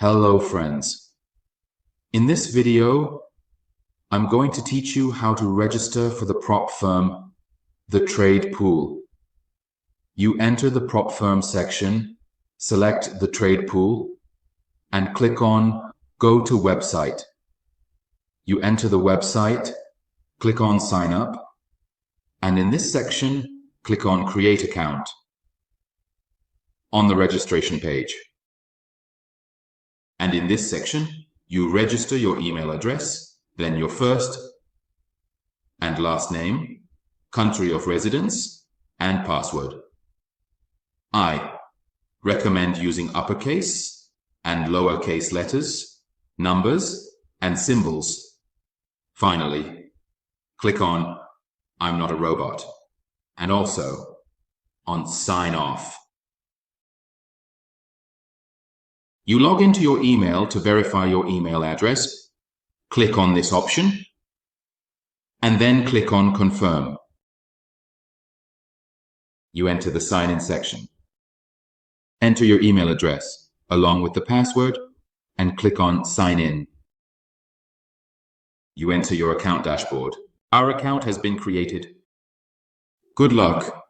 Hello friends. In this video, I'm going to teach you how to register for the prop firm, the trade pool. You enter the prop firm section, select the trade pool, and click on Go to Website. You enter the website, click on Sign Up, and in this section, click on Create Account on the registration page. And in this section, you register your email address, then your first and last name, country of residence, and password. I recommend using uppercase and lowercase letters, numbers, and symbols. Finally, click on I'm not a robot, and also on Sign Off. You log into your email to verify your email address. Click on this option, and then click on Confirm. You enter the sign-in section. Enter your email address along with the password and click on Sign In. You enter your account dashboard. Our account has been created. Good luck.